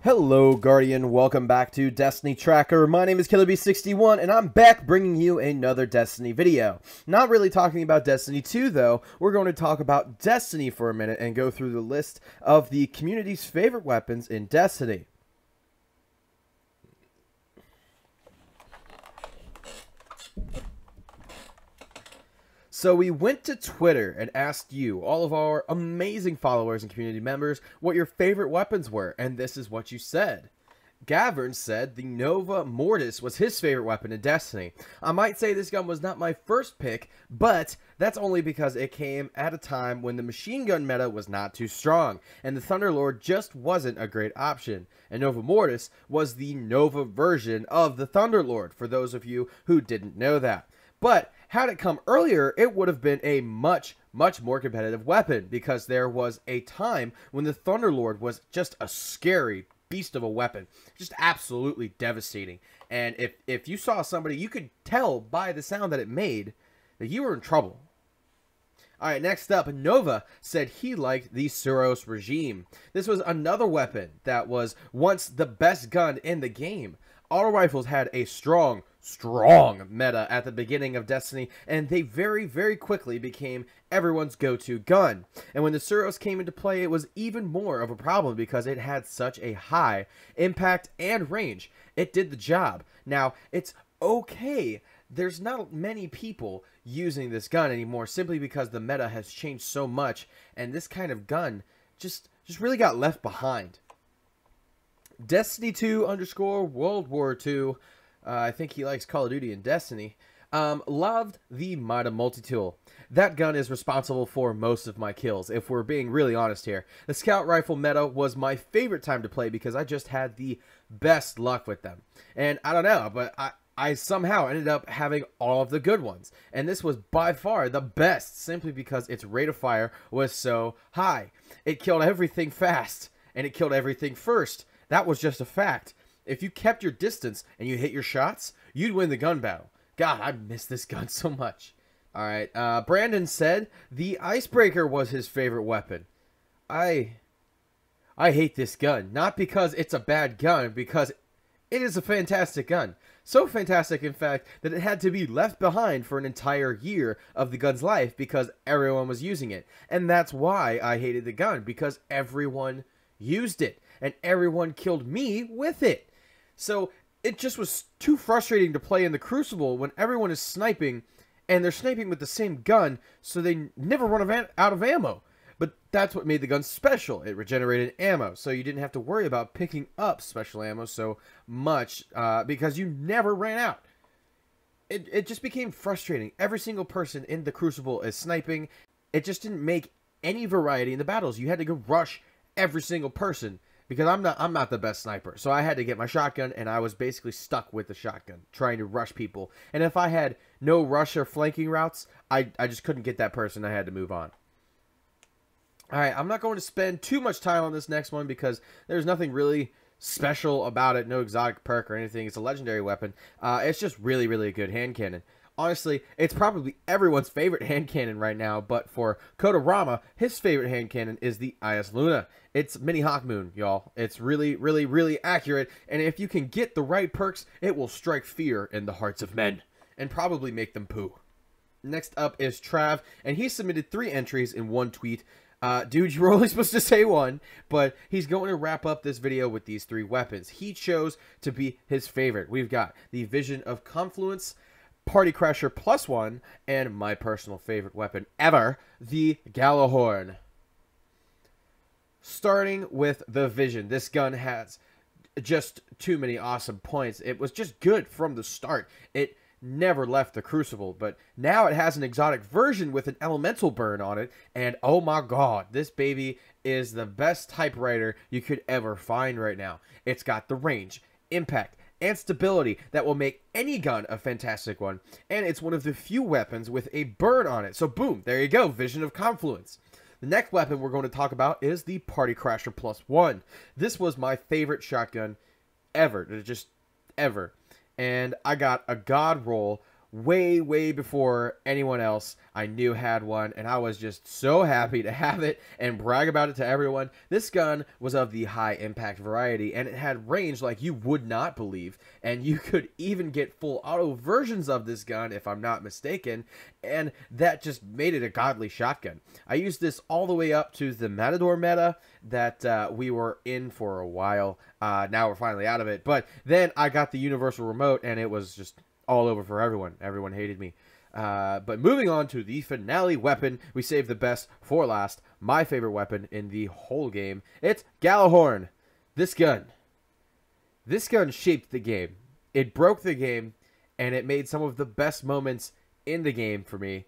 Hello Guardian, welcome back to Destiny Tracker. My name is KillerB61 and I'm back bringing you another Destiny video. Not really talking about Destiny 2 though, we're going to talk about Destiny for a minute and go through the list of the community's favorite weapons in Destiny. So we went to Twitter and asked you, all of our amazing followers and community members, what your favorite weapons were, and this is what you said. Gavern said the Nova Mortis was his favorite weapon in Destiny. I might say this gun was not my first pick, but that's only because it came at a time when the machine gun meta was not too strong, and the Thunderlord just wasn't a great option. And Nova Mortis was the Nova version of the Thunderlord, for those of you who didn't know that. But had it come earlier, it would have been a much more competitive weapon, because there was a time when the Thunderlord was just a scary beast of a weapon, just absolutely devastating. And if you saw somebody, you could tell by the sound that it made that you were in trouble. Alright, next up, Nova said he liked the Suros regime. This was another weapon that was once the best gun in the game. Auto rifles had a strong meta at the beginning of Destiny, and they very quickly became everyone's go-to gun. And when the Suros came into play, it was even more of a problem because it had such a high impact and range. It did the job. Now, it's okay. There's not many people using this gun anymore simply because the meta has changed so much, and this kind of gun just really got left behind. Destiny 2 _ World War II, I think he likes Call of Duty and Destiny, loved the Mida multi-tool. That gun is responsible for most of my kills, if we're being really honest here. The scout rifle meta was my favorite time to play because I just had the best luck with them. And I don't know, but I somehow ended up having all of the good ones. And this was by far the best, simply because its rate of fire was so high. It killed everything fast, and it killed everything first. That was just a fact. If you kept your distance and you hit your shots, you'd win the gun battle. God, I miss this gun so much. Alright, Brandon said the Icebreaker was his favorite weapon. I hate this gun. Not because it's a bad gun, because it is a fantastic gun. So fantastic, in fact, that it had to be left behind for an entire year of the gun's life because everyone was using it. And that's why I hated the gun, because everyone used it. And everyone killed me with it. So it just was too frustrating to play in the Crucible when everyone is sniping, and they're sniping with the same gun, so they never run out of ammo. But that's what made the gun special. It regenerated ammo, so you didn't have to worry about picking up special ammo so much, because you never ran out. It just became frustrating. Every single person in the Crucible is sniping. It just didn't make any variety in the battles. You had to go rush every single person, because I'm not the best sniper. So I had to get my shotgun, and I was basically stuck with the shotgun, trying to rush people. And if I had no rush or flanking routes, I just couldn't get that person. I had to move on. Alright, I'm not going to spend too much time on this next one because there's nothing really special about it. No exotic perk or anything. It's a legendary weapon. It's just really a good hand cannon. Honestly, it's probably everyone's favorite hand cannon right now, but for Kodorama, his favorite hand cannon is the IS Luna. It's Mini Hawk Moon, y'all. It's really accurate, and if you can get the right perks, it will strike fear in the hearts of men, and probably make them poo. Next up is Trav, and he submitted 3 entries in one tweet. Dude, you were only supposed to say one, but he's going to wrap up this video with these 3 weapons he chose to be his favorite. We've got the Vision of Confluence, Party Crasher +1, and my personal favorite weapon ever, the Gallahorn. Starting with the Vision, this gun has just too many awesome points. It was just good from the start. It never left the Crucible, but now it has an exotic version with an elemental burn on it, and oh my god, this baby is the best typewriter you could ever find right now. It's got the range, impact, and stability that will make any gun a fantastic one, and it's one of the few weapons with a burn on it. So boom, there you go, Vision of Confluence. The next weapon we're going to talk about is the Party Crasher +1. This was my favorite shotgun ever, just ever. And I got a god roll way before anyone else I knew had one, and I was just so happy to have it and brag about it to everyone. This gun was of the high impact variety, and it had range like you would not believe, and you could even get full auto versions of this gun if I'm not mistaken, and that just made it a godly shotgun. I used this all the way up to the Matador meta that we were in for a while. Now we're finally out of it, but then I got the universal remote, and it was just all over for everyone. Everyone hated me. But moving on to the finale weapon, we saved the best for last. My favorite weapon in the whole game. It's Gallahorn. This gun shaped the game. It broke the game, and it made some of the best moments in the game for me.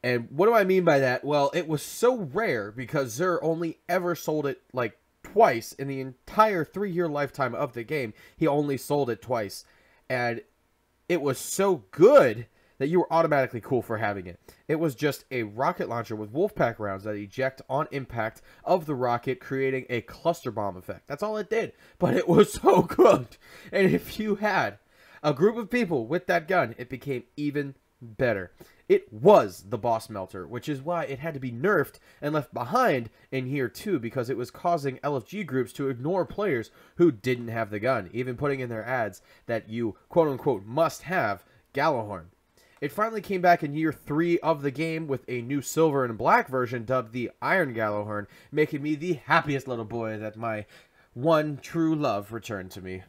And what do I mean by that? Well, it was so rare because Xur only ever sold it like twice in the entire 3-year lifetime of the game. He only sold it twice. And it was so good that you were automatically cool for having it. It was just a rocket launcher with Wolfpack rounds that eject on impact of the rocket, creating a cluster bomb effect. That's all it did, but it was so good. And if you had a group of people with that gun, it became even better. It was the boss melter, which is why it had to be nerfed and left behind in here too, because it was causing LFG groups to ignore players who didn't have the gun, even putting in their ads that you quote-unquote must have Gallahorn. It finally came back in year 3 of the game with a new silver and black version dubbed the Iron Gallahorn, making me the happiest little boy that my one true love returned to me.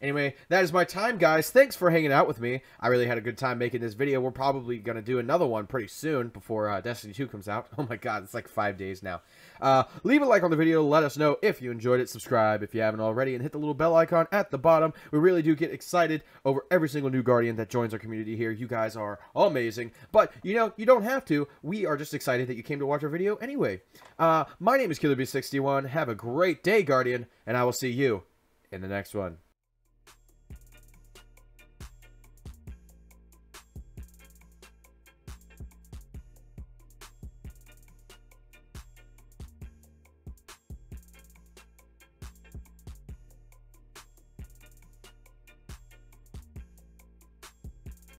Anyway, that is my time, guys. Thanks for hanging out with me. I really had a good time making this video. We're probably going to do another one pretty soon before Destiny 2 comes out. Oh my god, it's like 5 days now. Leave a like on the video. Let us know if you enjoyed it. Subscribe if you haven't already, and hit the little bell icon at the bottom. We really do get excited over every single new Guardian that joins our community here. You guys are amazing. But, you know, you don't have to. We are just excited that you came to watch our video anyway. My name is KillerB61. Have a great day, Guardian, and I will see you in the next one.